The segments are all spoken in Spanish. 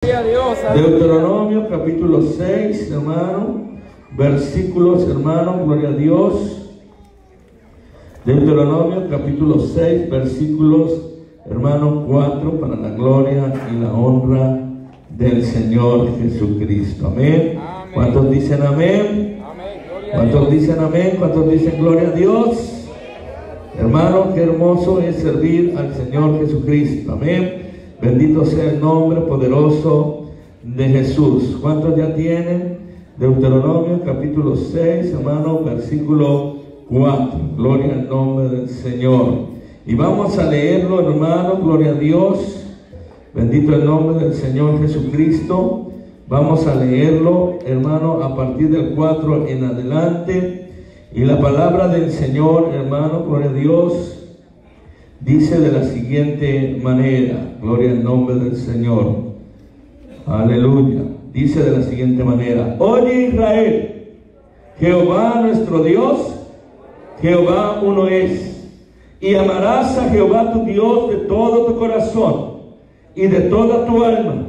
Deuteronomio capítulo 6, hermano, versículos, hermano, gloria a Dios. Deuteronomio capítulo 6, versículos, hermano, 4, para la gloria y la honra del Señor Jesucristo. Amén. Amén. ¿Cuántos dicen amén? Amén. ¿Cuántos dicen amén? ¿Cuántos dicen gloria a Dios? Hermano, qué hermoso es servir al Señor Jesucristo. Amén. Bendito sea el nombre poderoso de Jesús. ¿Cuántos ya tienen? Deuteronomio capítulo 6, hermano, versículo 4. Gloria al nombre del Señor. Y vamos a leerlo, hermano, gloria a Dios. Bendito el nombre del Señor Jesucristo. Vamos a leerlo, hermano, a partir del 4 en adelante. Y la palabra del Señor, hermano, gloria a Dios, dice de la siguiente manera. Gloria al nombre del Señor. Aleluya. Dice de la siguiente manera: oye Israel, Jehová nuestro Dios, Jehová uno es, y amarás a Jehová tu Dios de todo tu corazón y de toda tu alma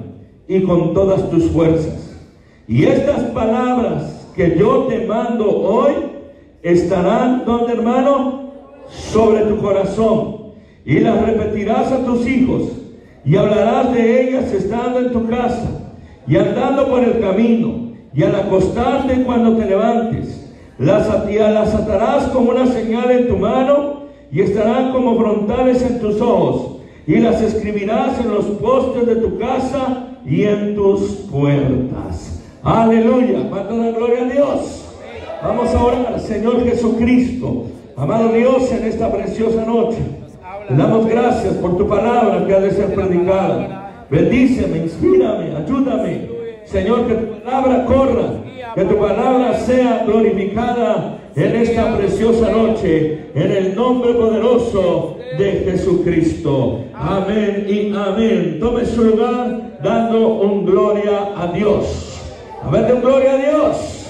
y con todas tus fuerzas. Y estas palabras que yo te mando hoy estarán, ¿dónde, hermano? Sobre tu corazón, y las repetirás a tus hijos, y hablarás de ellas estando en tu casa, y andando por el camino, y al acostarte cuando te levantes. Las atarás como una señal en tu mano, y estarán como frontales en tus ojos, y las escribirás en los postes de tu casa y en tus puertas. Aleluya. ¿Cuánto da gloria a Dios? Vamos a orar. Señor Jesucristo, amado Dios, en esta preciosa noche te damos gracias por tu palabra que ha de ser predicada. Bendíceme, inspírame, ayúdame, Señor, que tu palabra corra, que tu palabra sea glorificada en esta preciosa noche, en el nombre poderoso de Jesucristo. Amén y amén. Tome su lugar dando un gloria a Dios. Amén, de un gloria a Dios.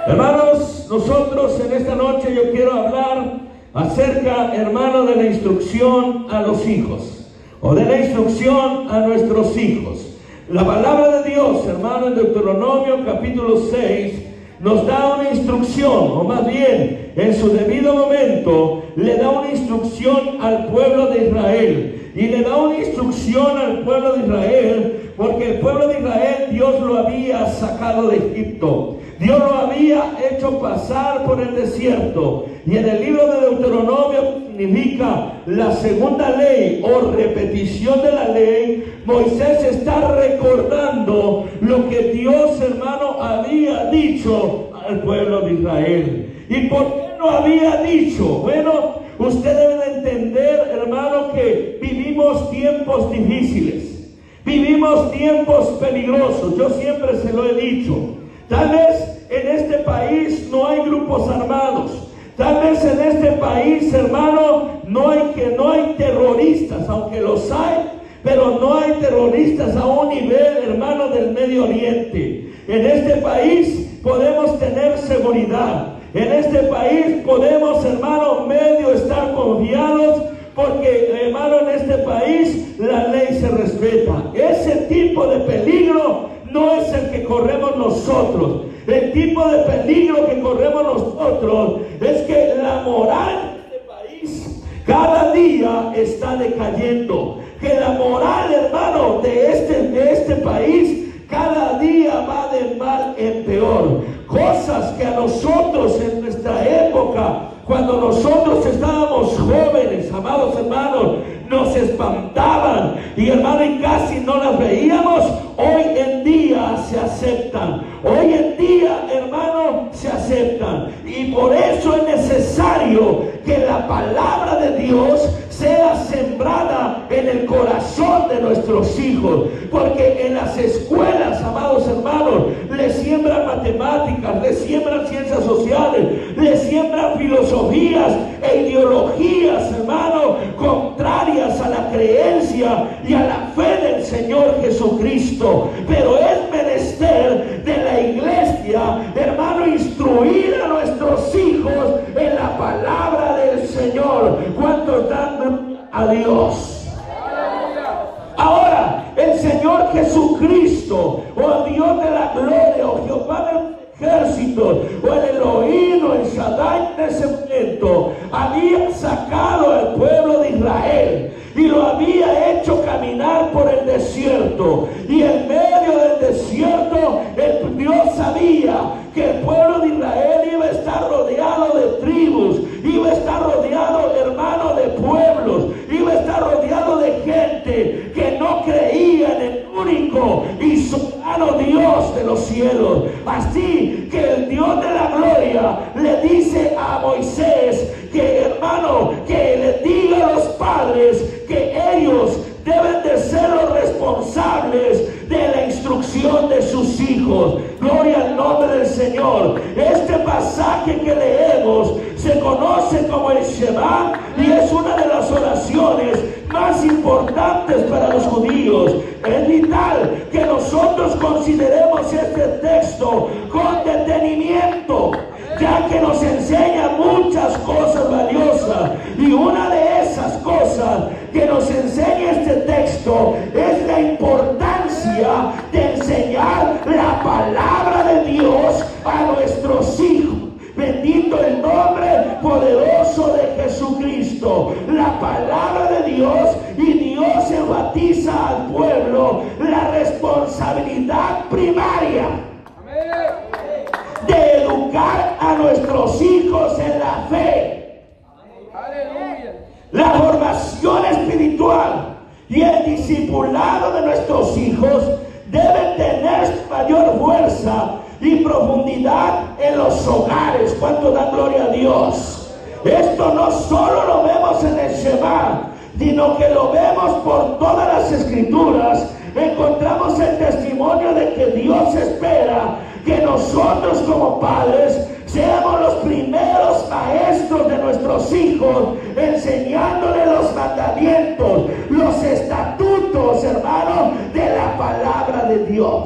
Hermanos, nosotros en esta noche yo quiero hablar acerca, hermano, de la instrucción a los hijos, o de la instrucción a nuestros hijos. La palabra de Dios, hermano, en Deuteronomio capítulo 6, nos da una instrucción, o más bien, en su debido momento, le da una instrucción al pueblo de Israel. Y le da una instrucción al pueblo de Israel, porque el pueblo de Israel, Dios lo había sacado de Egipto. Dios lo había hecho pasar por el desierto. Y en el libro de Deuteronomio significa la segunda ley o repetición de la ley. Moisés está recordando lo que Dios, hermano, había dicho al pueblo de Israel. ¿Y por qué lo había dicho? Bueno, usted debe de entender, hermano, que vivimos tiempos difíciles. Vivimos tiempos peligrosos. Yo siempre se lo he dicho. Tal vez en este país no hay grupos armados. Tal vez en este país, hermano, no hay terroristas, aunque los hay, pero no hay terroristas a un nivel, hermano, del Medio Oriente. En este país podemos tener seguridad. En este país podemos, hermano, medio estar confiados, porque, hermano, en este país la ley se respeta. Ese tipo de peligro no es el que corremos nosotros. El tipo de peligro que corremos nosotros es que la moral de este país cada día está decayendo. Que la moral, hermano, de este país cada día va de mal en peor. Cosas que a nosotros en nuestra época, cuando nosotros estábamos jóvenes, amados hermanos, nos espantaban y, hermano, y casi no las veíamos, hoy en día se aceptan. Hoy en día, hermano, se aceptan. Y por eso es necesario que la palabra de Dios sea sembrada en el corazón de nuestros hijos, porque en las escuelas, amados hermanos, le siembran matemáticas, le siembran ciencias sociales, le siembran filosofías e ideologías, hermano, contrarias a la creencia y a la fe del Señor Jesucristo. Pero es menester de la iglesia, hermano, instruir a nuestros hijos en la palabra del Señor. ¿Cuántos dan a Dios? Ahora, el Señor Jesucristo Jesucristo, oh Dios de la gloria, oh Jehová del ejército, o el Elohim, o el Shaddai, en ese momento había sacado al pueblo de Israel y lo había hecho caminar por el desierto, y en medio del desierto Dios sabía que el pueblo de Israel iba a estar rodeado de tribus, iba a estar rodeado, hermano, de pueblos, iba a estar rodeado de gente que no creía en el único y soberano Dios de los cielos. Así que el Dios de la gloria le dice a Moisés que, hermano, que le diga a los padres que ellos deben de ser los responsables de la instrucción de sus hijos. Gloria al nombre del Señor. Este pasaje que leemos se conoce como el Shema y es una de las oraciones más importantes para los judíos. Es vital que nosotros consideremos este texto con detenimiento, ya que nos enseña muchas cosas valiosas, y una de esas cosas que nos enseña este texto es la importancia de enseñar la palabra de Dios a nuestros hijos. Bendito el nombre poderoso de Jesucristo. La palabra de Dios, y Dios enfatiza al pueblo la responsabilidad primaria de educar a nuestros hijos en la fe. Aleluya. La formación espiritual y el discipulado de nuestros hijos deben tener mayor fuerza y profundidad en los hogares. ¿Cuánto da gloria a Dios? Esto no solo lo vemos en el Shema, sino que lo vemos por todas las escrituras. Encontramos el testimonio de que Dios espera que nosotros como padres seamos los primeros maestros de nuestros hijos, enseñándoles los mandamientos, los estatutos, hermanos, de la palabra de Dios.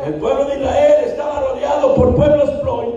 El pueblo de Israel estaba rodeado por pueblos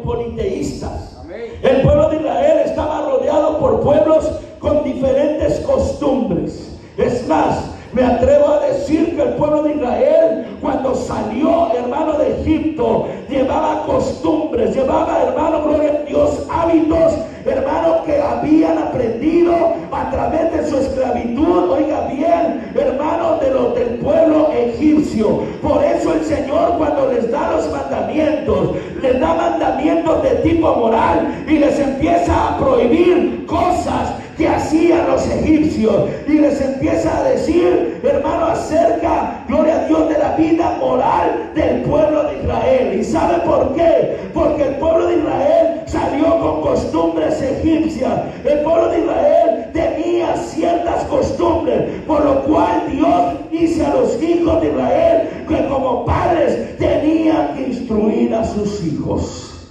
politeístas. El pueblo de Israel estaba rodeado por pueblos con diferentes costumbres. Es más, me atrevo a decir que el pueblo de Israel, cuando salió, hermano, de Egipto, llevaba costumbres, llevaba, hermano, gloria a Dios, hábitos, hermano, que habían aprendido a través de su esclavitud, oiga bien, hermano, del pueblo egipcio. Por eso el Señor, cuando les da los mandamientos, les da mandamientos de tipo moral y les empieza a prohibir cosas que hacían los egipcios, y les empieza a decir, hermano, acerca, gloria a Dios, de la vida moral del pueblo de Israel. ¿Y sabe por qué? Porque el pueblo de Israel salió con costumbres egipcias. El pueblo de Israel tenía ciertas costumbres, por lo cual Dios dice a los hijos de Israel que como padres tenían que instruir a sus hijos.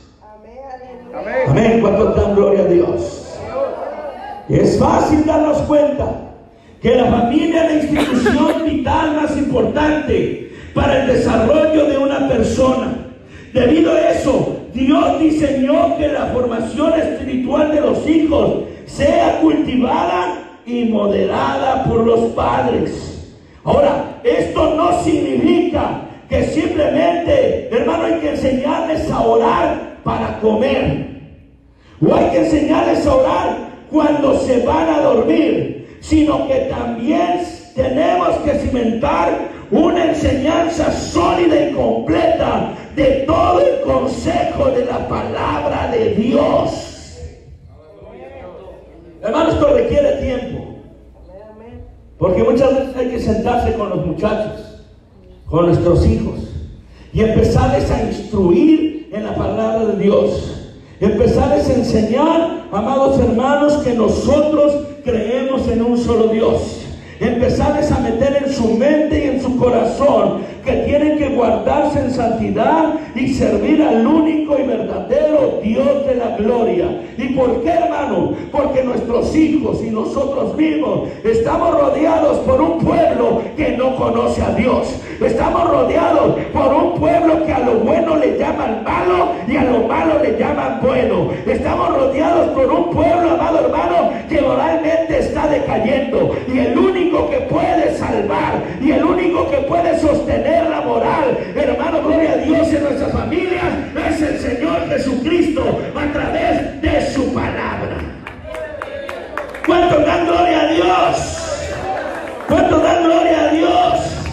Amén. Amén. ¿Cuánto dan gloria a Dios? Es fácil darnos cuenta que la familia es la institución vital más importante para el desarrollo de una persona. Debido a eso, Dios diseñó que la formación espiritual de los hijos sea cultivada y moderada por los padres. Ahora, esto no significa que simplemente, hermano, hay que enseñarles a orar para comer, o hay que enseñarles a orar cuando se van a dormir, sino que también tenemos que cimentar una enseñanza sólida y completa de todo el consejo de la palabra de Dios. Hermanos, esto requiere tiempo, porque muchas veces hay que sentarse con los muchachos, con nuestros hijos, y empezarles a instruir en la palabra de Dios. Empezarles a enseñar, amados hermanos, que nosotros creemos en un solo Dios. Empezarles a meter en su mente y en su corazón que tienen que guardarse en santidad y servir al único y verdadero Dios de la gloria. ¿Y por qué, hermano? Porque nuestros hijos y nosotros mismos estamos rodeados por un pueblo que no conoce a Dios. Estamos rodeados por un pueblo que a lo bueno le llaman malo y a lo malo le llaman bueno. Estamos rodeados por un pueblo, amado hermano, que moralmente está decayendo, y el único que puede salvar y el único que puede sostener la moral, hermano, gloria a Dios, en nuestras familias es el Señor Jesucristo a través de su palabra. ¿Cuántos dan gloria a Dios? ¿Cuántos dan gloria a Dios?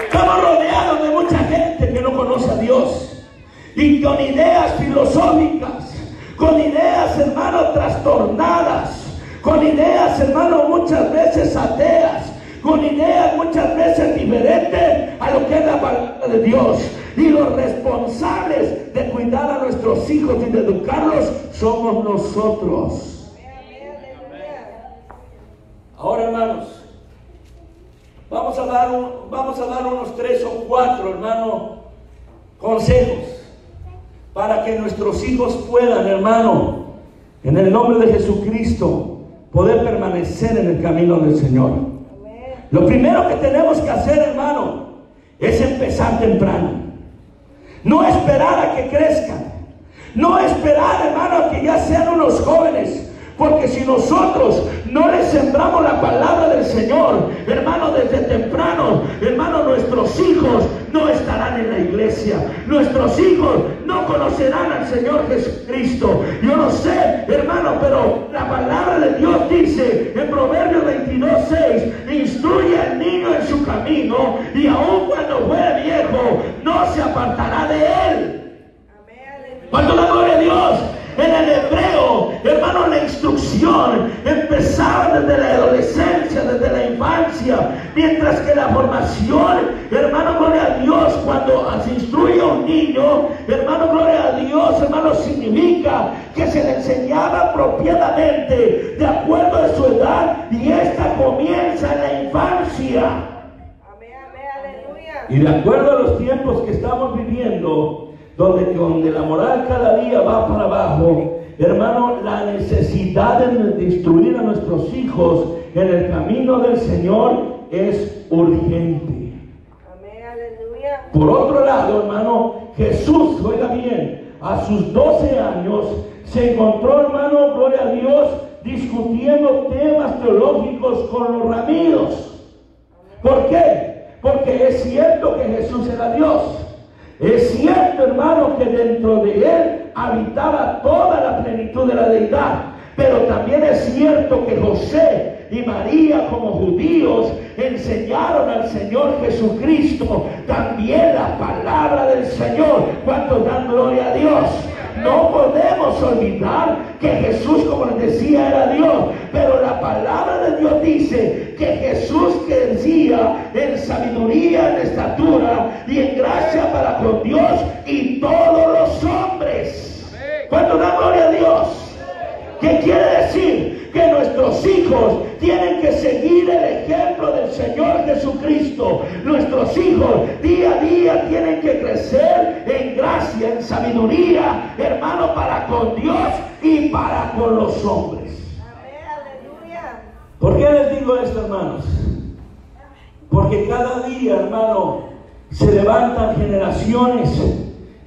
Estamos rodeados de mucha gente que no conoce a Dios y con ideas filosóficas, con ideas, hermano, trastornadas, con ideas, hermano, muchas veces ateas, con ideas muchas veces diferentes a lo que es la palabra de Dios. Y los responsables de cuidar a nuestros hijos y de educarlos somos nosotros. Ahora, hermanos, vamos a dar unos 3 o 4, hermano, consejos para que nuestros hijos puedan, hermano, en el nombre de Jesucristo, poder permanecer en el camino del Señor. Lo primero que tenemos que hacer, hermano, es empezar temprano. No esperar a que crezcan. No esperar, hermano, a que ya sean unos jóvenes. Porque si nosotros no les sembramos la palabra del Señor, hermano, desde temprano, hermano, nuestros hijos no estarán en la iglesia. Nuestros hijos no conocerán al Señor Jesucristo. Yo no sé, hermano, pero la palabra de Dios dice en Proverbios 22:6: instruye al niño en su camino, y aun cuando fuere viejo, no se apartará de él. ¿Cuánto la gloria a Dios? En el hebreo, hermano, la instrucción empezaba desde la adolescencia, desde la infancia, mientras que la formación, hermano, gloria a Dios, cuando se instruye a un niño, hermano, gloria a Dios, hermano, significa que se le enseñaba apropiadamente de acuerdo a su edad, y esta comienza en la infancia. Y de acuerdo a los tiempos que estamos viviendo, donde la moral cada día va para abajo, hermano, la necesidad de instruir a nuestros hijos en el camino del Señor es urgente. Por otro lado, hermano, Jesús, oiga bien, a sus 12 años se encontró, hermano, gloria a Dios, discutiendo temas teológicos con los ramíos. ¿Por qué? Porque es cierto que Jesús era Dios. Es cierto, hermano, que dentro de él habitaba toda la plenitud de la deidad. Pero también es cierto que José y María, como judíos, enseñaron al Señor Jesucristo también la palabra del Señor. ¿Cuántos dan gloria a Dios? No podemos olvidar que Jesús, como les decía, era Dios, pero la palabra de Dios dice que Jesús crecía en sabiduría, en estatura y en gracia para con Dios y todos los hombres. ¿Cuánto da gloria a Dios? ¿Qué quiere decir? Que nuestros hijos tienen que seguir el ejemplo del Señor Jesucristo. Nuestros hijos día a día tienen que crecer en gracia, en sabiduría, hermano, para con Dios y para con los hombres. ¿Por qué les digo esto, hermanos? Porque cada día, hermano, se levantan generaciones,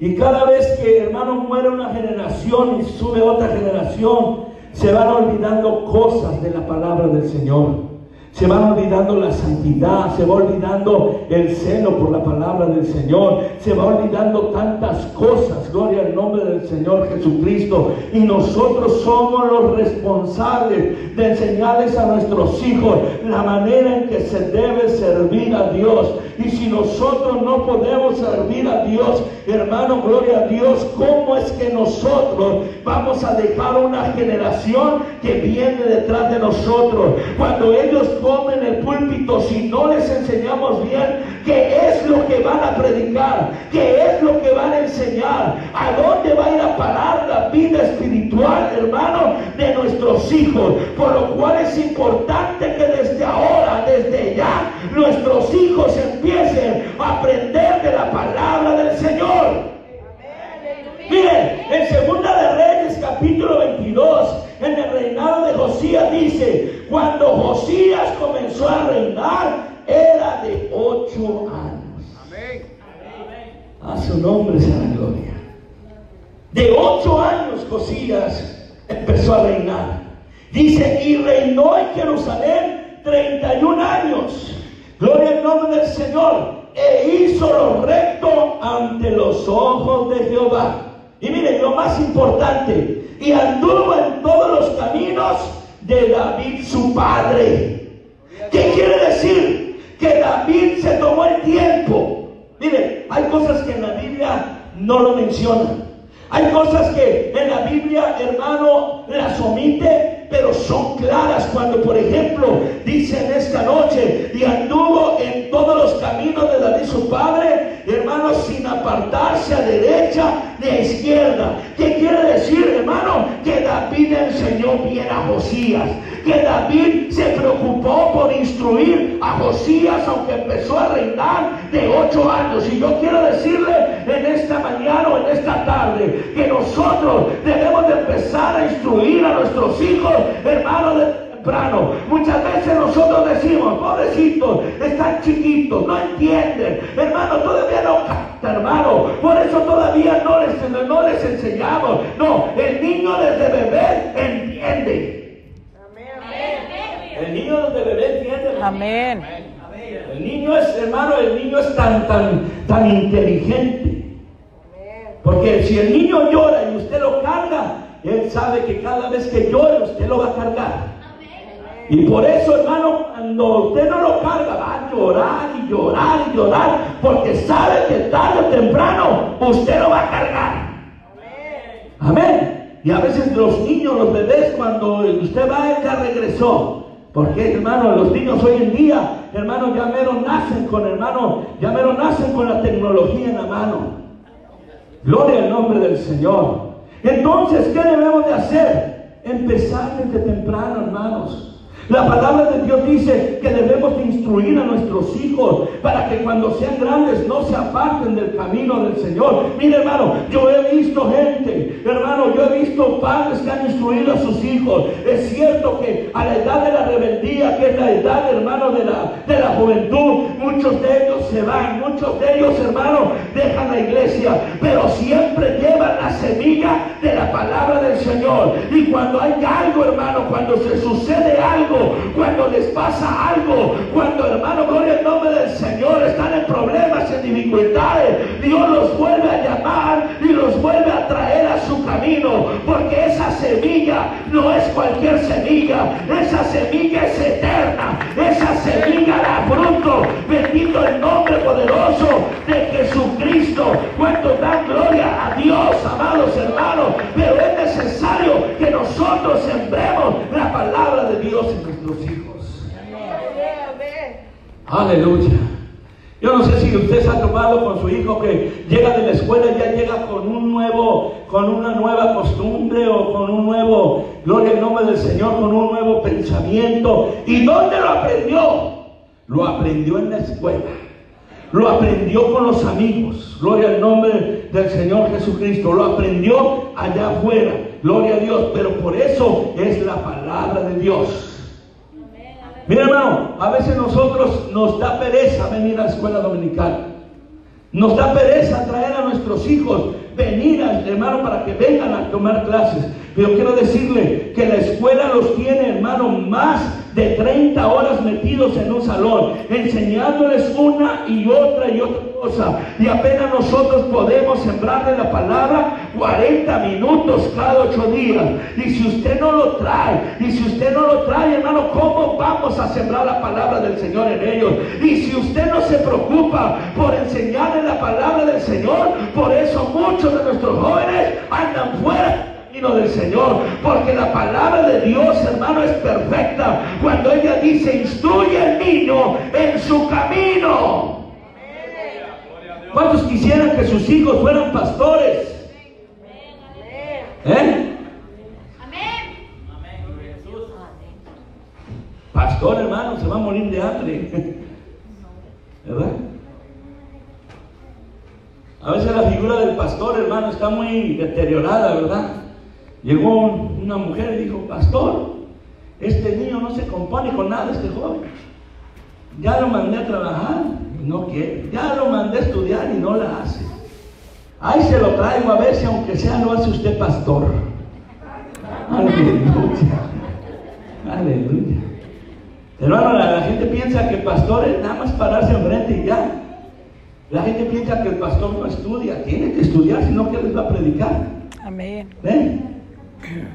y cada vez que, hermano, muere una generación y sube otra generación, se van olvidando cosas de la palabra del Señor. Se van olvidando la santidad, se va olvidando el celo por la palabra del Señor, se va olvidando tantas cosas, gloria al nombre del Señor Jesucristo. Y nosotros somos los responsables de enseñarles a nuestros hijos la manera en que se debe servir a Dios. Y si nosotros no podemos servir a Dios, hermano, gloria a Dios, ¿cómo es que nosotros vamos a dejar una generación que viene detrás de nosotros? Cuando ellos pongan en el púlpito si no les enseñamos bien qué es lo que van a predicar, qué es lo que van a enseñar, a dónde va a ir a parar la vida espiritual, hermano, de nuestros hijos? Por lo cual es importante que desde ahora, desde ya, nuestros hijos empiecen a aprender de la palabra del Señor. Miren, en Segunda de Reyes capítulo 22, en el reinado de Josías dice: cuando Josías comenzó a reinar, era de 8 años. Amén. A su nombre sea la gloria. De 8 años Josías empezó a reinar. Dice, y reinó en Jerusalén 31 años. Gloria al nombre del Señor. E hizo lo recto ante los ojos de Jehová. Y miren, lo más importante, y anduvo en todos los caminos de David su padre. ¿Qué quiere decir? Que David se tomó el tiempo. Miren, hay cosas que en la Biblia no lo mencionan. Hay cosas que en la Biblia, hermano, las omite, pero son claras. Cuando, por ejemplo, dice en esta noche, y anduvo en todos los caminos de David su padre, hermano, sin apartarse a derecha ni a izquierda. ¿Qué quiere decir, hermano? Que David enseñó bien a Josías, que David se preocupó por instruir a Josías, aunque empezó a reinar de 8 años. Y yo quiero decirle en esta mañana o en esta tarde, que nosotros debemos de empezar a instruir a nuestros hijos, hermano, de temprano. Muchas veces nosotros decimos, pobrecitos, están chiquitos, no entienden, hermano, todavía no capta, hermano, por eso todavía no les enseñamos. No, el niño desde bebé entiende. El niño desde bebé entiende. Amén. El niño es, hermano, el niño es tan inteligente. Porque si el niño llora y usted lo carga, él sabe que cada vez que llore usted lo va a cargar. Y por eso, hermano, cuando usted no lo carga, va a llorar y llorar y llorar, porque sabe que tarde o temprano usted lo va a cargar. Amén. Y a veces los niños, los bebés, cuando usted va, él ya regresó. Porque, hermano, los niños hoy en día, hermano, ya mero nacen con la tecnología en la mano. Gloria al nombre del Señor. Entonces, ¿qué debemos de hacer? Empezar desde temprano, hermanos. La palabra de Dios dice que debemos de instruir a nuestros hijos para que cuando sean grandes no se aparten del camino del Señor. Mire, hermano, yo he visto gente, hermano, yo he visto padres que han instruido a sus hijos. Es cierto que a la edad de la rebeldía, que es la edad, hermano, de la juventud, muchos de ellos se van, muchos de ellos, hermano, dejan la iglesia, pero siempre llevan la semilla de la palabra del Señor. Y cuando hay algo, hermano, cuando se sucede algo, cuando les pasa algo, cuando, hermano, gloria al nombre del Señor, están en problemas, en dificultades, Dios los vuelve a llamar y los vuelve a traer a su camino, porque esa semilla no es cualquier semilla, esa semilla es eterna, esa semilla da fruto. Bendito el nombre poderoso de Jesucristo. Cuánto dan gloria a Dios, amados hermanos, pero es necesario que nosotros sembremos la palabra de Dios en nuestros hijos. Aleluya. Yo no sé si usted se ha tomado con su hijo que llega de la escuela y ya llega con una nueva costumbre o con un nuevo, gloria al nombre del Señor, con un nuevo pensamiento. ¿Y dónde lo aprendió? Lo aprendió en la escuela. Lo aprendió con los amigos. Gloria al nombre del Señor Jesucristo. Lo aprendió allá afuera. Gloria a Dios. Pero por eso es la palabra de Dios. Mira, hermano, a veces nosotros nos da pereza venir a la escuela dominical. Nos da pereza traer a nuestros hijos, venir, hermano, para que vengan a tomar clases. Pero quiero decirle que la escuela los tiene, hermano, más de 30 horas metidos en un salón, enseñándoles una y otra cosa. Y apenas nosotros podemos sembrarle la palabra 40 minutos cada 8 días. Y si usted no lo trae, hermano, ¿cómo vamos a sembrar la palabra del Señor en ellos? Y si usted no se preocupa por enseñarle la palabra del Señor, por eso muchos de nuestros jóvenes andan fuera camino del Señor, porque la palabra de Dios, hermano, es perfecta cuando ella dice: instruye al niño en su camino. ¿Cuántos quisieran que sus hijos fueran pastores? Pastor, hermano, se va a morir de hambre, ¿verdad? A veces la figura del pastor, hermano, está muy deteriorada, ¿verdad? Llegó una mujer y dijo: pastor, este niño no se compone con nada, este joven. Ya lo mandé a trabajar y no quiere. Ya lo mandé a estudiar y no la hace. Ahí se lo traigo a ver si aunque sea lo hace usted pastor. Aleluya. Aleluya. Hermano, la gente piensa que el pastor es nada más pararse enfrente y ya. La gente piensa que el pastor no estudia. Tiene que estudiar, si no, ¿qué les va a predicar? Amén.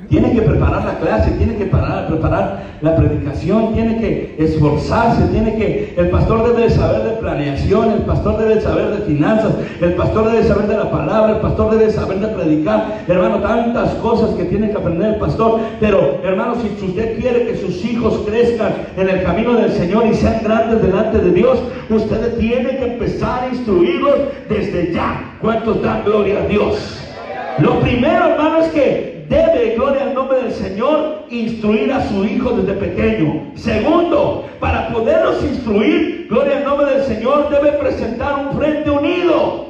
Tiene que preparar la clase, tiene que preparar la predicación, tiene que esforzarse, el pastor debe saber de planeación, el pastor debe saber de finanzas, el pastor debe saber de la palabra, el pastor debe saber de predicar. Hermano, tantas cosas que tiene que aprender el pastor. Pero, hermano, si usted quiere que sus hijos crezcan en el camino del Señor y sean grandes delante de Dios, usted tiene que empezar a instruirlos desde ya. ¿Cuántos dan gloria a Dios? Lo primero, hermano, es que debe, gloria al nombre del Señor, instruir a su hijo desde pequeño. Segundo, para poderlos instruir, gloria al nombre del Señor, debe presentar un frente unido.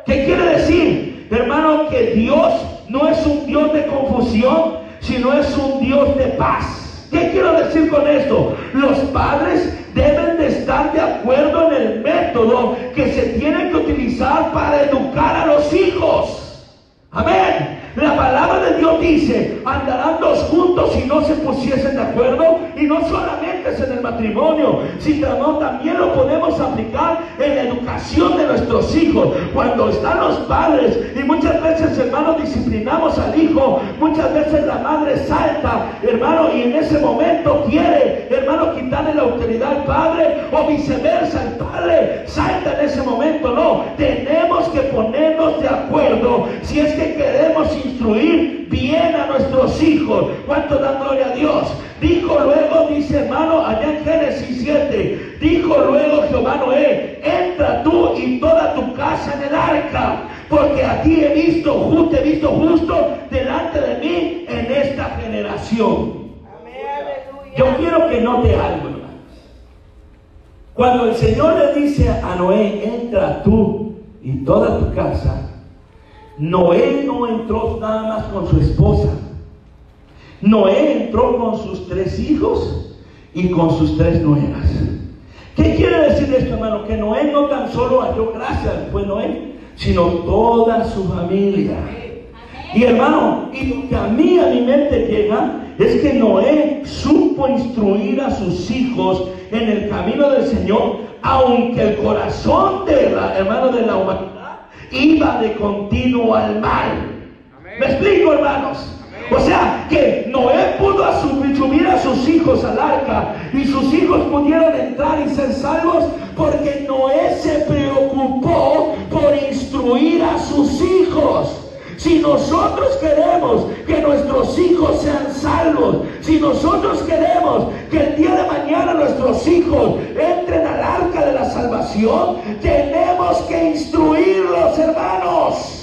¿Qué quiere decir? Hermano, que Dios no es un Dios de confusión, sino es un Dios de paz. ¿Qué quiero decir con esto? Los padres deben de estar de acuerdo en el método que se tiene que utilizar para educar a los hijos. Amén. La palabra de Dios dice: andarán dos juntos si no se pusiesen de acuerdo. Y no solamente es en el matrimonio, sino también lo podemos aplicar en la educación de nuestros hijos. Cuando están los padres y muchas veces, hermano, disciplinamos al hijo, muchas veces la madre salta, hermano, y en ese momento quiere, hermano, quitarle la autoridad al padre, o viceversa, el padre salta en ese momento. No, tenemos que ponernos de acuerdo si es que queremos instruir bien a nuestros hijos. ¿Cuánto dan gloria a Dios? Dijo luego, dice, hermano, allá en Génesis 7, dijo luego Jehová a Noé: entra tú y toda tu casa en el arca, porque a ti te he visto justo delante de mí en esta generación. Yo quiero que note algo, hermanos. Cuando el Señor le dice a Noé: entra tú y toda tu casa, Noé no entró nada más con su esposa. Noé entró con sus 3 hijos y con sus 3 nueras. ¿Qué quiere decir esto, hermano? Que Noé no tan solo halló gracia después Noé, sino toda su familia. Y, hermano, y lo que a mi mente llega es que Noé supo instruir a sus hijos en el camino del Señor, aunque el corazón de la humanidad iba de continuo al mal. ¿Me explico, hermanos? O sea, que Noé pudo subir a sus hijos al arca y sus hijos pudieron entrar y ser salvos, porque Noé se preocupó por instruir a sus hijos. Si nosotros queremos que nuestros hijos sean salvos, si nosotros queremos que el día de mañana nuestros hijos entren al arca de la salvación, tenemos que instruirlos, hermanos.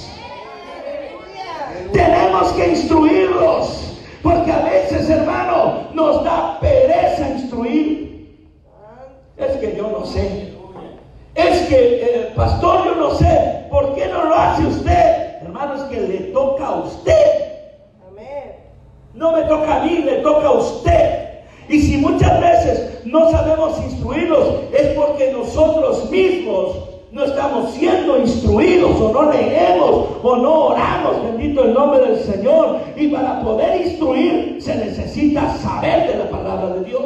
Tenemos que instruirlos, porque a veces, hermano, nos da pereza instruir. Es que yo no sé. Es que, pastor, yo no sé. ¿Por qué no lo hace usted? Hermano, es que le toca a usted. Amén. No me toca a mí, le toca a usted. Y si muchas veces no sabemos instruirlos, es porque nosotros mismos no estamos siendo instruidos, o no leemos, o no oramos. Bendito el nombre del Señor. Y para poder instruir se necesita saber de la palabra de Dios.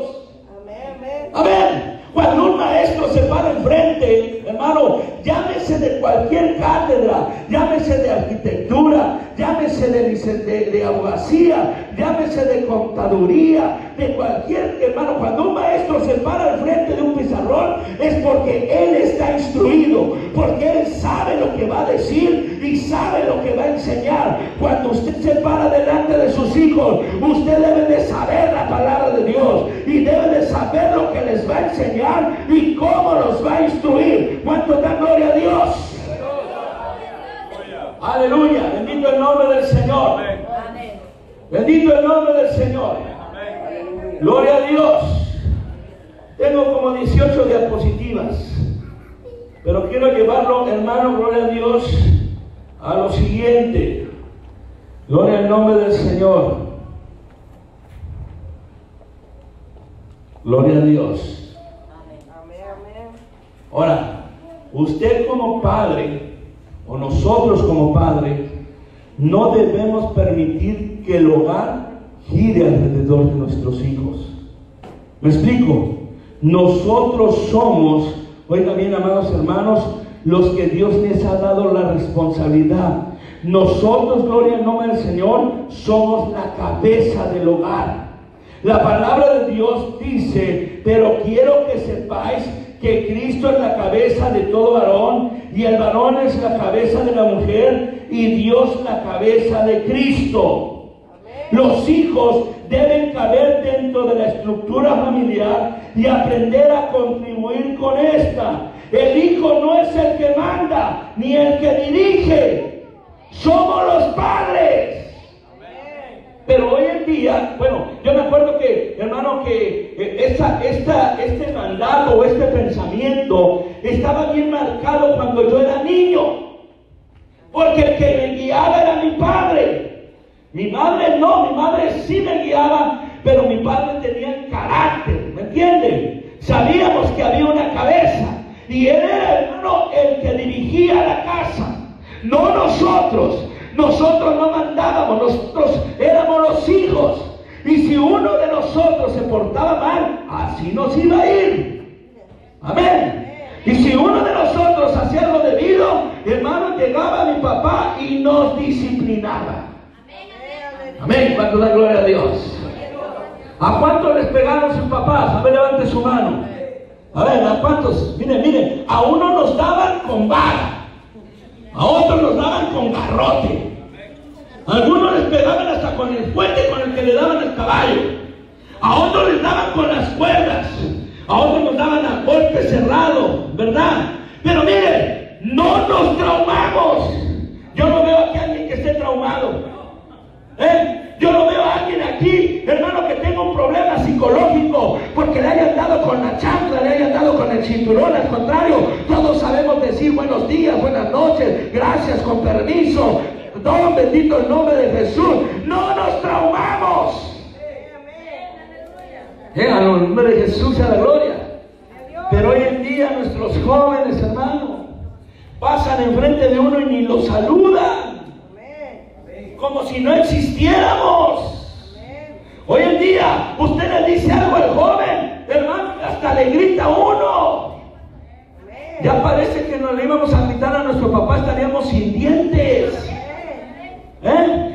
Amén. Amén. Cuando un maestro se para enfrente, hermano, llámese de cualquier cátedra, llámese de arquitectura, llámese de abogacía, llámese de contaduría, de cualquier hermano. Cuando un maestro se para al frente de un pizarrón, es porque él está instruido, porque él sabe lo que va a decir y sabe lo que va a enseñar. Cuando usted se para delante de sus hijos, usted debe de saber la palabra de Dios y debe de saber lo que les va a enseñar y cómo los va a instruir. ¿Cuánto da gloria a Dios? Aleluya, bendito el nombre del Señor. Bendito el nombre del Señor. Gloria a Dios. Tengo como 18 diapositivas, pero quiero llevarlo, hermano, gloria a Dios, a lo siguiente. Gloria al nombre del Señor. Gloria a Dios. Ahora, usted como padre, o nosotros como padres, no debemos permitir que el hogar gire alrededor de nuestros hijos. ¿Me explico? Nosotros somos, oiga bien, amados hermanos, los que Dios les ha dado la responsabilidad. Nosotros, gloria al nombre del Señor, somos la cabeza del hogar. La palabra de Dios dice: pero quiero que sepáis que Cristo es la cabeza de todo varón, y el varón es la cabeza de la mujer, y Dios la cabeza de Cristo. Los hijos deben caber dentro de la estructura familiar y aprender a contribuir con esta. El hijo no es el que manda ni el que dirige, somos los padres. Pero hoy en día, bueno, yo me acuerdo que, hermano, que este mandato o este pensamiento estaba bien marcado cuando yo era niño, porque el que me guiaba era mi padre. Mi madre no, mi madre sí me guiaba, pero mi padre tenía carácter, ¿me entienden? Sabíamos que había una cabeza y él era, hermano, el que dirigía la casa, no nosotros. Nosotros no mandábamos, nosotros éramos los hijos. Y si uno de nosotros se portaba mal, así nos iba a ir. Amén. Y si uno de nosotros hacía lo debido, hermano, llegaba mi papá y nos disciplinaba. Amén. ¿Cuánto da gloria a Dios? ¿A cuántos les pegaron sus papás? A ver, levante su mano. A ver, ¿a cuántos? Miren, a uno nos daban con vara. A otros los daban con garrote. A algunos les pegaban hasta con el fuete con el que le daban el caballo. A otros les daban con las cuerdas. A otros nos daban a golpe cerrado, ¿verdad? Pero miren, no nos traumamos. Yo no veo aquí a alguien que esté traumado. Yo no veo a alguien aquí, hermano, que tenga un problema psicológico porque le hayan dado con la chancla, le hayan dado con el cinturón. Al contrario, todos sabemos decir buenos días, buenas noches, gracias, con permiso. Todo bendito el nombre de Jesús. No nos traumamos. Al nombre de Jesús a la gloria. Pero hoy en día nuestros jóvenes, hermano, pasan enfrente de uno y ni lo saludan, como si no existiéramos. Hoy en día usted le dice algo al joven, hermano, hasta le grita a uno. Ya parece que nos le íbamos a gritar a nuestro papá, estaríamos sin dientes.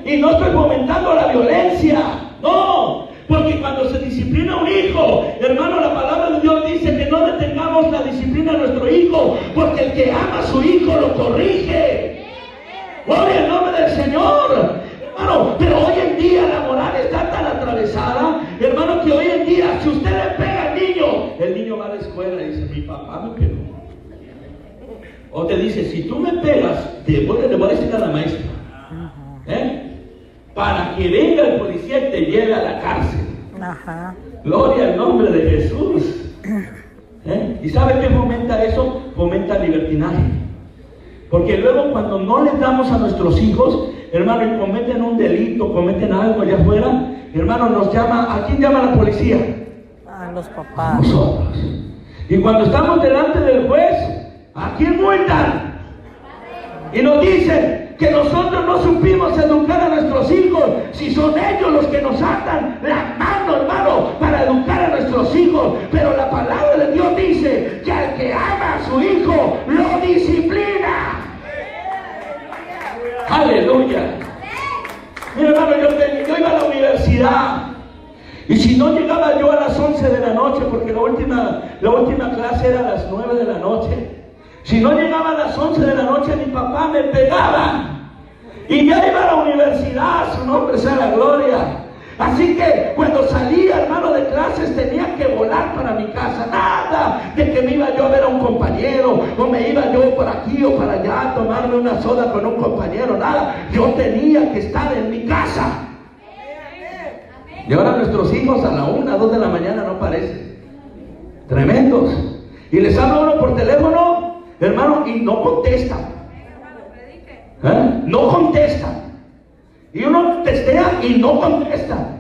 Y no estoy fomentando la violencia, no, porque cuando se disciplina a un hijo, hermano, la palabra de Dios dice que no detengamos la disciplina a nuestro hijo, porque el que ama a su hijo lo corrige. Gloria al nombre del Señor, hermano. Pero hoy en día la moral está tan atravesada, hermano, que hoy en día si usted le pega al niño, el niño va a la escuela y dice: mi papá me pegó. O te dice: si tú me pegas, le voy a decir a la maestra, para que venga el policía y te lleve a la cárcel. Gloria al nombre de Jesús. ¿Y sabe qué fomenta eso? Fomenta el libertinaje. Porque luego cuando no les damos a nuestros hijos, hermano, y cometen un delito, cometen algo allá afuera, hermano, nos llama, ¿a quién llama la policía? A los papás. A nosotros. Y cuando estamos delante del juez, ¿a quién multan? Y nos dicen que nosotros no supimos educar a nuestros hijos, si son ellos los que nos atan la mano, hermano, para educar a nuestros hijos. Pero la palabra de Dios dice que al que ama a su hijo lo disciplina. Aleluya. Mira, hermano, yo iba a la universidad universidad. Y si no llegaba yo a las 11 de la noche, porque la última clase era a las 9 de la noche. Si no llegaba a las 11 de la noche, mi papá me pegaba. Y ya iba a la universidad, su nombre sea la gloria. Así que cuando salía, hermano, de clases, tenía que volar para mi casa. Nada de que me iba yo a ver a un compañero, o me iba yo por aquí o para allá a tomarme una soda con un compañero. Nada, yo tenía que estar en mi casa. Y ahora nuestros hijos a la 1, 2 de la mañana no parecen. Tremendos. Y les habla uno por teléfono, hermano, y no contestan. No contestan. Y uno testea y no contesta.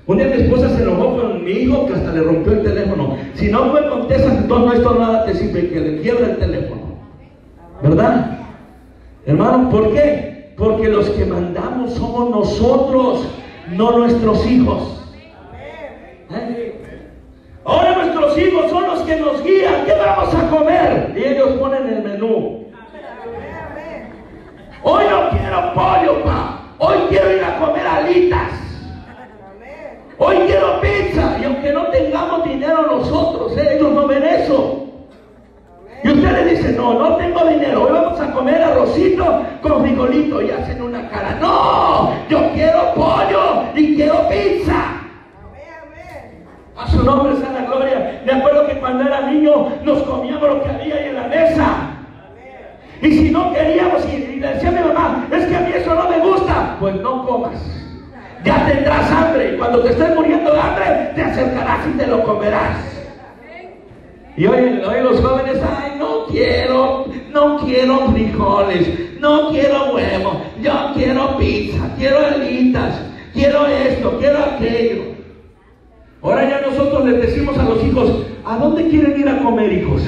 Un día mi esposa se enojó con mi hijo que hasta le rompió el teléfono. Si no me contestas, entonces no, esto nada te sirve, que le quiebra el teléfono. ¿Verdad? Hermano, ¿por qué? Porque los que mandamos somos nosotros, no nuestros hijos. Ahora nuestros hijos son los que nos guían. ¿Qué vamos a comer? Y ellos ponen el menú. Hoy no quiero pollo, pa. Hoy quiero ir a comer alitas. Hoy quiero pizza. Y aunque no tengamos dinero nosotros, ellos no ven eso. Y usted le dice, no tengo dinero. Hoy vamos a comer arrocito con frijolito. Y hacen una cara. No, yo quiero pollo y quiero pizza. A su nombre sea la gloria. Me acuerdo que cuando era niño nos comíamos lo que había ahí en la mesa. Y si no queríamos, y le decía a mi mamá, es que a mí eso no me gusta, pues no comas. Ya tendrás hambre. Y cuando te estés muriendo de hambre, te acercarás y te lo comerás. Y hoy los jóvenes, ay, no quiero frijoles, no quiero huevo, yo quiero pizza, quiero alitas, quiero esto, quiero aquello. Ahora ya nosotros les decimos a los hijos, ¿a dónde quieren ir a comer, hijos?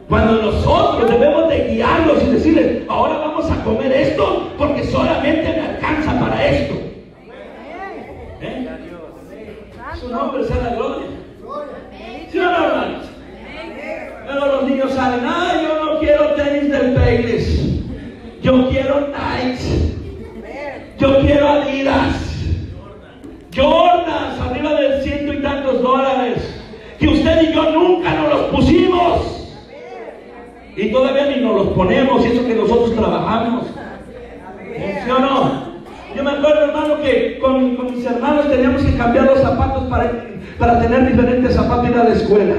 Cuando nosotros debemos de guiarlos y decirles, ahora vamos a comer esto porque solamente me alcanza para esto. Su nombre sea la gloria. ¿Sí o no, hermanos? Luego los niños salen, yo no quiero tenis del Payless, yo quiero Nike, yo quiero Adidas, Jordans arriba de $100 y tantos, que usted y yo nunca nos los pusimos. Y todavía ni nos los ponemos, y eso que nosotros trabajamos. ¿Sí o no? Yo me acuerdo, hermano, que con mis hermanos teníamos que cambiar los zapatos para tener diferentes zapatos y ir a la escuela.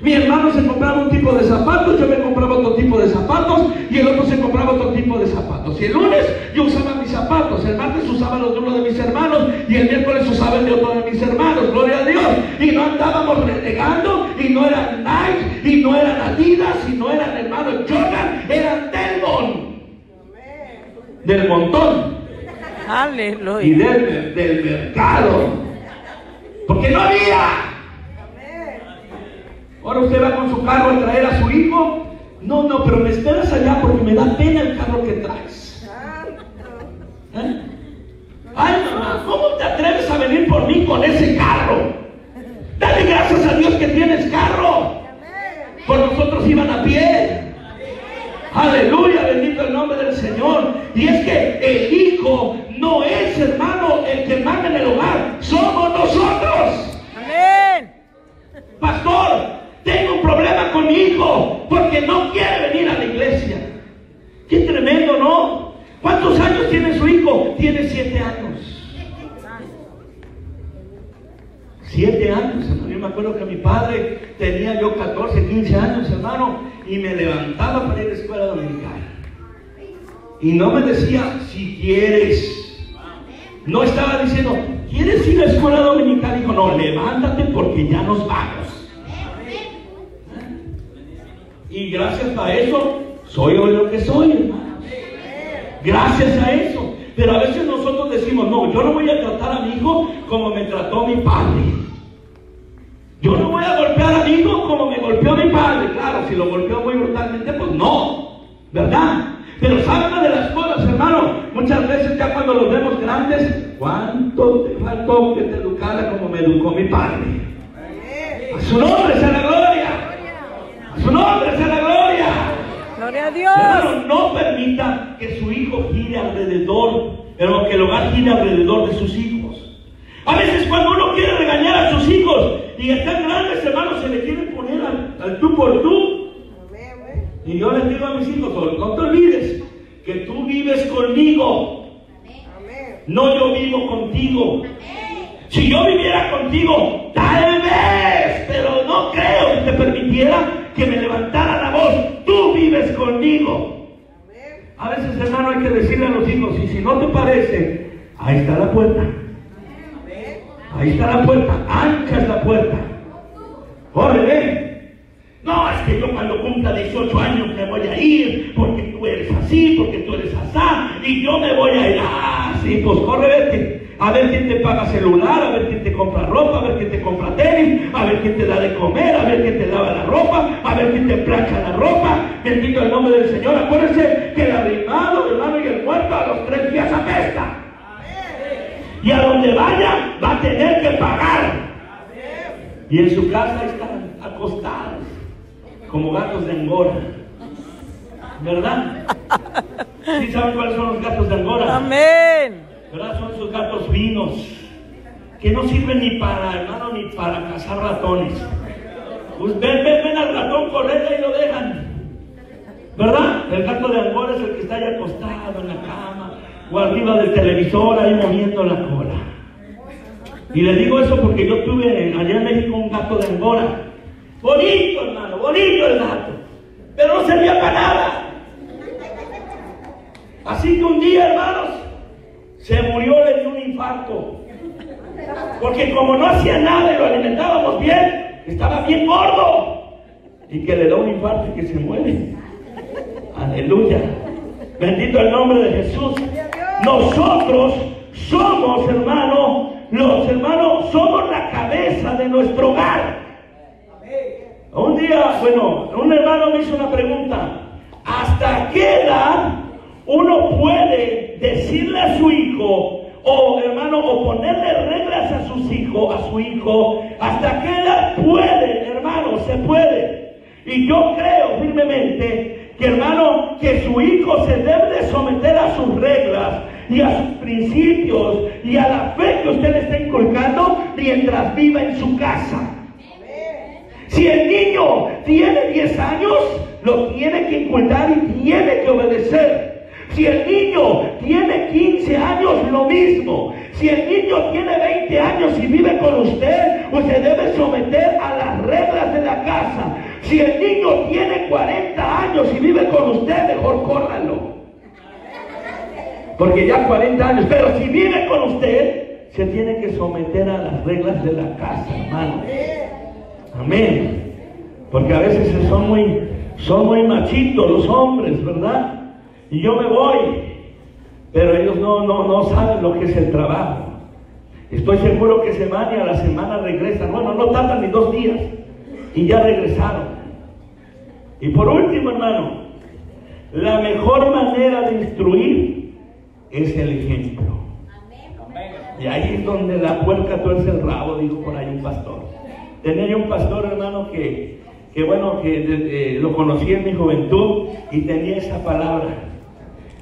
Mi hermano se compraba un tipo de zapatos, yo me compraba otro tipo de zapatos, y el otro se compraba otro tipo de zapatos. Y el lunes yo usaba mis zapatos, el martes usaba los de uno de mis hermanos, y el miércoles usaba el de otro de mis hermanos, gloria a Dios. Y no andábamos renegando, y no eran Nike, y no eran Adidas, y no eran hermanos Jordan, eran del montón. Aleluya. Y del mercado. Porque no había. Ahora usted va con su carro a traer a su hijo. No, pero me esperas allá porque me da pena el carro que traes. Ay, mamá, ¿cómo te atreves a venir por mí con ese carro? Dale gracias a Dios que tienes carro. Por nosotros iban a pie. Aleluya, bendito el nombre del Señor. Y es que el hijo no es, hermano, el que manda en el hogar, somos nosotros. Amén. Pastor, tengo un problema con mi hijo porque no quiere venir a la iglesia. Qué tremendo, ¿no? ¿Cuántos años tiene su hijo? Tiene 7 años. 7 años, hermano. Yo me acuerdo que mi padre tenía yo 14, 15 años, hermano, y me levantaba para ir a la escuela dominical. Y no me decía, si quieres. No estaba diciendo, ¿quieres ir a la escuela dominical? Dijo, no, levántate porque ya nos vamos. Y gracias a eso, soy hoy lo que soy, hermanos. Gracias a eso. Pero a veces nosotros decimos, no, yo no voy a tratar a mi hijo como me trató mi padre. Yo no voy a golpear a mi hijo como me golpeó mi padre. Claro, si lo golpeó muy brutalmente, pues no, ¿verdad? Pero ¿saben una de las cosas, hermano? Muchas veces ya cuando los vemos grandes, ¿cuánto te faltó que te educara como me educó mi padre? A su nombre sea la gloria. A su nombre sea la gloria. Gloria a Dios. Hermano, no permita que su hijo gire gire alrededor, pero que el hogar gire alrededor de sus hijos. A veces cuando uno quiere regañar a sus hijos y están grandes, hermanos, se le quieren poner al tú por tú. Y yo les digo a mis hijos, no te olvides que tú vives conmigo, no yo vivo contigo. Si yo viviera contigo, tal vez, pero no creo que te permitiera que me levantara la voz. Tú vives conmigo. A veces, hermano, hay que decirle a los hijos, y si no te parece, ahí está la puerta. Ahí está la puerta, ancha es la puerta. Corre, ven. No, es que yo cuando cumpla 18 años me voy a ir, porque tú eres así, porque tú eres asá, y yo me voy a ir. Ah, sí, pues corre, vete. A ver quién te paga celular, a ver quién te compra ropa, a ver quién te compra tenis, a ver quién te da de comer, a ver quién te lava la ropa, a ver quién te plancha la ropa. Bendito el nombre del Señor. Acuérdense que el arrimado, hermano, y el muerto a los 3 días apesta. Y a donde vaya va a tener que pagar. Y en su casa están acostados como gatos de Angora, ¿verdad? ¿Sí saben cuáles son los gatos de Angora? Amén. ¿Verdad? Son sus gatos finos, que no sirven ni para, hermano, ni para cazar ratones. Pues ven al ratón correr y lo dejan, ¿verdad? El gato de Angora es el que está ahí acostado en la cama o arriba del televisor ahí moviendo la cola. Y le digo eso porque yo tuve allá en México un gato de Angora. Bonito, hermano, bonito el gato, pero no servía para nada. Así que un día, hermanos, se murió, le dio un infarto. Porque como no hacía nada y lo alimentábamos bien, estaba bien gordo. Y que le da un infarto y que se muere. Aleluya. Bendito el nombre de Jesús. Nosotros somos, hermano, los hermanos somos la cabeza de nuestro hogar. Un día, bueno, un hermano me hizo una pregunta. ¿Hasta qué edad uno puede decirle a su hijo, o hermano, o ponerle reglas a sus hijos, a su hijo? ¿Hasta qué edad puede, hermano? Se puede. Y yo creo firmemente que, hermano, que su hijo se debe de someter a sus reglas y a sus principios y a la fe que usted le está inculcando mientras viva en su casa. Si el niño tiene 10 años, lo tiene que inculcar y tiene que obedecer. Si el niño tiene 15 años, lo mismo. Si el niño tiene 20 años y vive con usted, usted debe someter a las reglas de la casa. Si el niño tiene 40 años y vive con usted, mejor córralo. Porque ya 40 años, pero si vive con usted, se tiene que someter a las reglas de la casa, hermano. Amén. Porque a veces son muy machitos los hombres, ¿verdad? Y yo me voy, pero ellos no saben lo que es el trabajo. Estoy seguro que semana y a la semana regresan. Bueno, no tardan ni 2 días y ya regresaron. Y por último, hermano, la mejor manera de instruir es el ejemplo. Y ahí es donde la puerca tuerce el rabo, dijo por ahí un pastor. Tenía yo un pastor, hermano, que lo conocí en mi juventud y tenía esa palabra.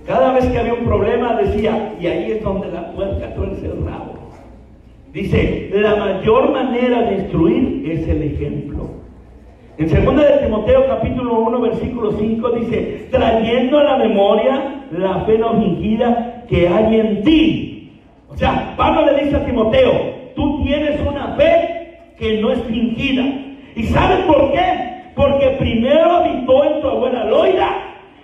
Cada vez que había un problema decía, y ahí es donde la puerca tuerce el rabo. Dice, la mayor manera de instruir es el ejemplo. En 2 de Timoteo capítulo 1 versículo 5 dice, trayendo a la memoria la fe no fingida que hay en ti. O sea, Pablo le dice a Timoteo, tú tienes una fe que no es fingida. ¿Y sabes por qué? Porque primero habitó en tu abuela Loida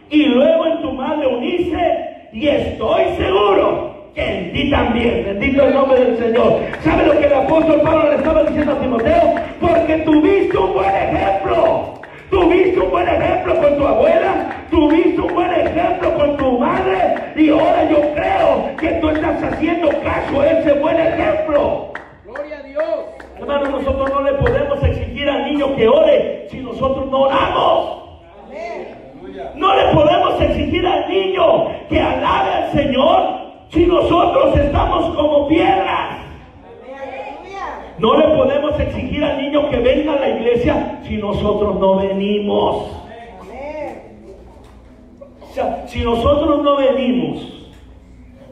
y luego en tu madre Eunice, y estoy seguro que en ti también. Bendito el nombre del Señor. ¿Sabe lo que el apóstol Pablo le estaba diciendo a Timoteo? Porque tuviste un buen ejemplo. Tuviste un buen ejemplo con tu abuela, tuviste un buen ejemplo con tu madre, y ahora yo creo que tú estás haciendo caso a ese buen ejemplo. Gloria a Dios. Hermano, nosotros no le podemos exigir al niño que ore si nosotros no oramos. No le podemos exigir al niño que alabe al Señor si nosotros estamos como piedras. No le podemos exigir al niño que venga a la iglesia si nosotros no venimos. O sea, si nosotros no venimos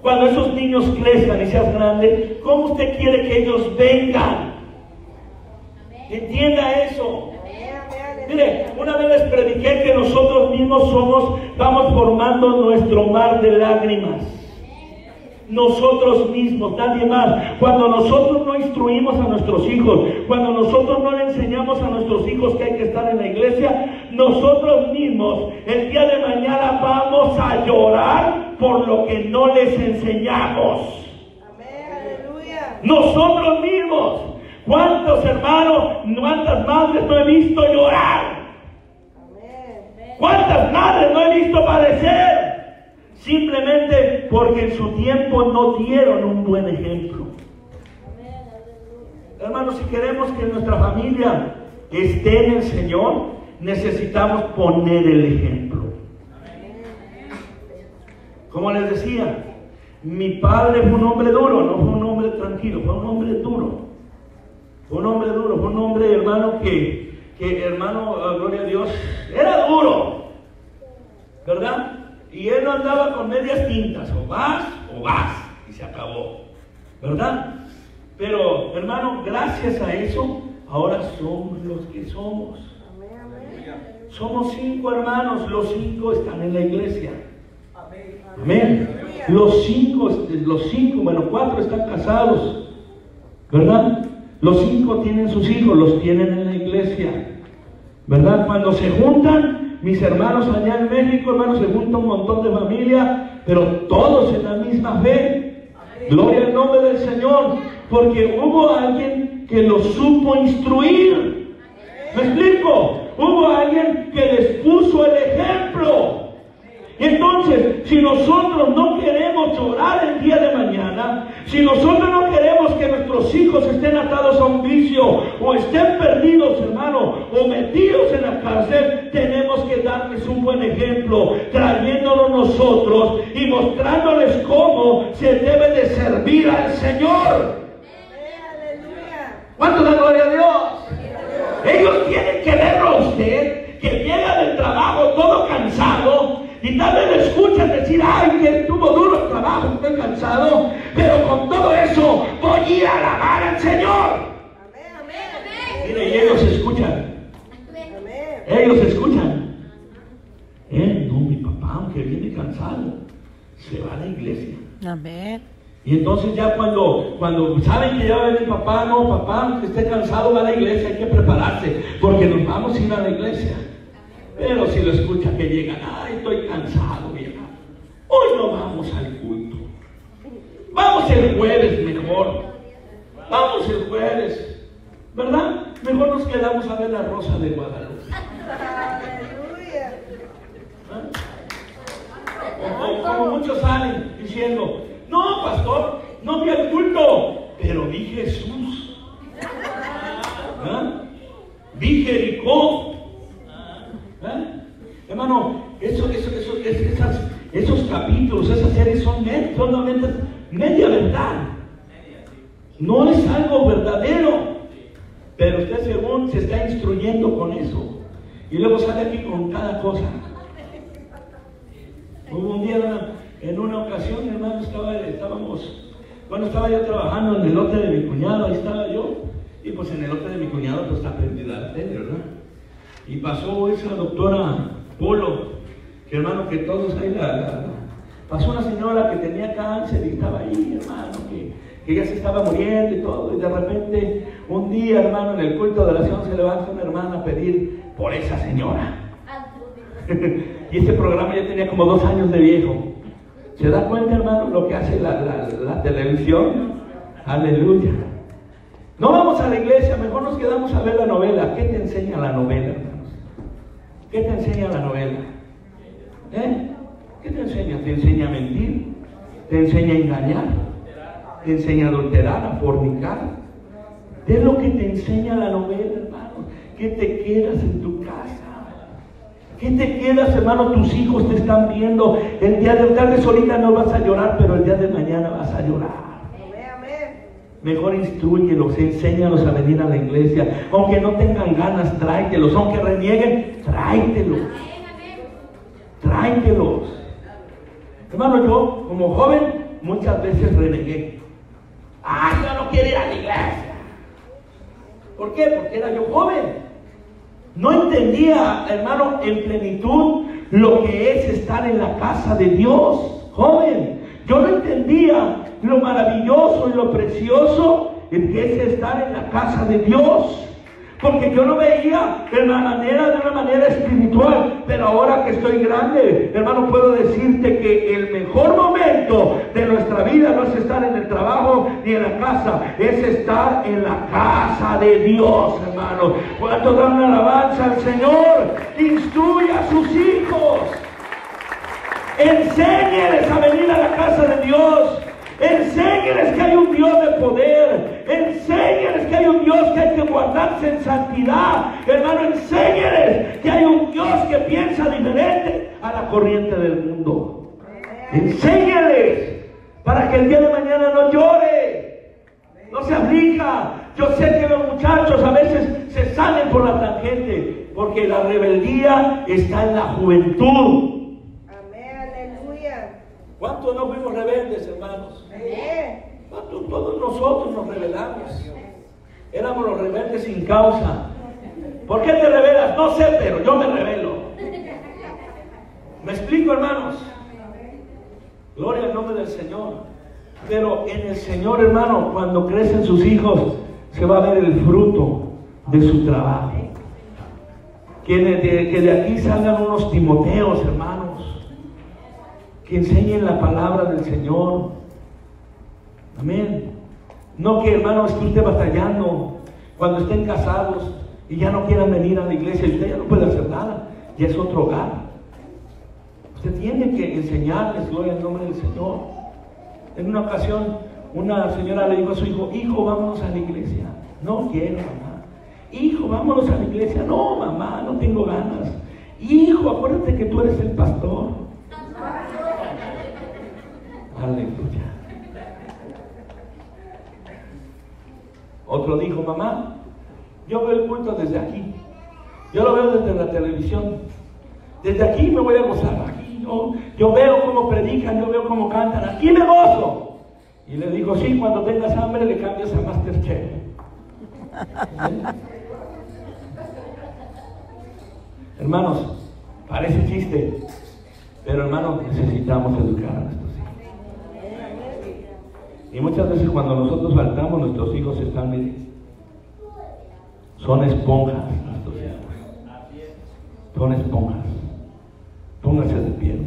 Cuando esos niños crezcan y sean grandes, ¿cómo usted quiere que ellos vengan? Entienda eso. Mire, una vez les prediqué que nosotros mismos vamos formando nuestro mar de lágrimas. Nosotros mismos, nadie más. Cuando nosotros no instruimos a nuestros hijos, cuando nosotros no le enseñamos a nuestros hijos que hay que estar en la iglesia, nosotros mismos el día de mañana vamos a llorar por lo que no les enseñamos. Amén, aleluya. Nosotros mismos. ¿Cuántos hermanos, cuántas madres no he visto llorar? ¿Cuántas madres no he visto padecer? Simplemente porque en su tiempo no dieron un buen ejemplo. Hermanos, si queremos que nuestra familia esté en el Señor, necesitamos poner el ejemplo. Como les decía, mi padre fue un hombre duro, no fue un hombre tranquilo, fue un hombre duro. Fue un hombre duro, fue un hombre, hermano, que hermano, gloria a Dios, era duro, ¿verdad? Y él no andaba con medias tintas, o vas, y se acabó, ¿verdad? Pero, hermano, gracias a eso, ahora somos los que somos. Somos 5 hermanos, los 5 están en la iglesia. Amén. Los 5, bueno, 4 están casados, ¿verdad? Los 5 tienen sus hijos, los tienen en la iglesia, ¿verdad? Cuando se juntan, mis hermanos allá en México, hermanos, se junta un montón de familia, pero todos en la misma fe. Gloria al nombre del Señor, porque hubo alguien que los supo instruir. ¿Me explico? Hubo alguien que les puso el ejemplo. Entonces, si nosotros no queremos llorar el día de mañana, si nosotros no queremos que nuestros hijos estén atados a un vicio, o estén perdidos, hermano, o metidos en la cárcel, tenemos que darles un buen ejemplo, trayéndolo nosotros y mostrándoles cómo se debe de servir al Señor. ¿Cuánto da gloria a Dios? Ellos tienen que verlo a usted, que llega del trabajo todo cansado, y tal vez le escuchan decir, ay, que tuvo duro el trabajo, estoy cansado, pero con todo eso voy a ir a alabar al Señor. Amén, amén. Mire, y ellos escuchan. Amén. Ellos escuchan. No, mi papá, aunque viene cansado, se va a la iglesia. Amén. Y entonces ya cuando saben que ya va a venir papá, no, papá, aunque esté cansado, va a la iglesia, hay que prepararse, porque nos vamos a ir a la iglesia. Pero si lo escucha que llegan, ay, estoy cansado, vieja, hoy no vamos al culto, vamos el jueves mejor, vamos el jueves, ¿verdad? Mejor nos quedamos a ver la Rosa de Guadalupe. Aleluya. Como muchos salen diciendo, no, pastor, no vi al culto, pero vi Jesús, ¿ah? Vi Jericó. Hermano, esos capítulos, esas series son solamente media verdad. No es algo verdadero, pero usted según se está instruyendo con eso, y luego sale aquí con cada cosa. Hubo un día, en una ocasión, hermano, estaba yo trabajando en el lote de mi cuñado, ahí estaba yo, y pues en el lote de mi cuñado pues está prendida la tele, ¿verdad? Y pasó esa doctora Polo, que hermano, que todos ahí pasó una señora que tenía cáncer y estaba ahí, hermano, que ya se estaba muriendo y todo, y de repente un día, hermano, en el culto de oración se levanta una hermana a pedir por esa señora. Y ese programa ya tenía como 2 años de viejo. ¿Se da cuenta, hermano, lo que hace la televisión? Aleluya. No vamos a la iglesia, mejor nos quedamos a ver la novela. ¿Qué te enseña la novela, hermanos? ¿Qué te enseña la novela? ¿Qué te enseña? ¿Te enseña a mentir? ¿Te enseña a engañar? ¿Te enseña a adulterar, a fornicar? ¿Qué es lo que te enseña la novela, hermano? ¿Qué te quedas en tu casa? ¿Qué te quedas, hermano? Tus hijos te están viendo. El día de tal vez ahorita no vas a llorar, pero el día de mañana vas a llorar. Mejor instrúyelos, enséñalos a venir a la iglesia. Aunque no tengan ganas, tráetelos. Aunque renieguen, tráetelos. Tráetelos. Hermano, yo como joven muchas veces renegué. Yo no quiero ir a la iglesia. ¿Por qué? Porque era yo joven. No entendía, hermano, en plenitud lo que es estar en la casa de Dios, joven. Yo no entendía lo maravilloso y lo precioso que es estar en la casa de Dios. Porque yo no veía de una manera espiritual. Pero ahora que estoy grande, hermano, puedo decirte que el mejor momento de nuestra vida no es estar en el trabajo ni en la casa, es estar en la casa de Dios, hermano. Cuando dan una alabanza al Señor, instruye a sus hijos, enséñeles a venir a la casa de Dios. Enséñeles que hay un Dios de poder. Enséñeles que hay un Dios que hay que guardarse en santidad. Hermano, enséñeles que hay un Dios que piensa diferente a la corriente del mundo. Enséñeles para que el día de mañana no llore, no se aflija. Yo sé que los muchachos a veces se salen por la tangente porque la rebeldía está en la juventud. ¿Cuántos no fuimos rebeldes, hermanos? ¿Cuántos? Todos nosotros nos rebelamos. Éramos los rebeldes sin causa. ¿Por qué te rebelas? No sé, pero yo me rebelo. ¿Me explico, hermanos? Gloria al nombre del Señor. Pero en el Señor, hermano, cuando crecen sus hijos, se va a ver el fruto de su trabajo. Que de aquí salgan unos Timoteos, hermanos, que enseñen la palabra del Señor. Amén. No que, hermano, esté usted batallando cuando estén casados y ya no quieran venir a la iglesia y usted ya no puede hacer nada, ya es otro hogar. Usted tiene que enseñarles, gloria al nombre del Señor. En una ocasión una señora le dijo a su hijo: hijo, vámonos a la iglesia. No quiero, mamá. Hijo, vámonos a la iglesia. No, mamá, no tengo ganas. Hijo, acuérdate que tú eres el pastor. Aleluya. Otro dijo: mamá, yo veo el culto desde aquí, yo lo veo desde la televisión, desde aquí me voy a gozar, aquí yo veo cómo predican, yo veo cómo cantan, aquí me gozo. Y le dijo: sí, cuando tengas hambre le cambias a Masterchef. Hermanos, parece chiste, pero hermanos, necesitamos educar a nuestros hijos. Y muchas veces cuando nosotros faltamos, nuestros hijos están, son esponjas, nuestros hijos. Son esponjas. Póngase de pie.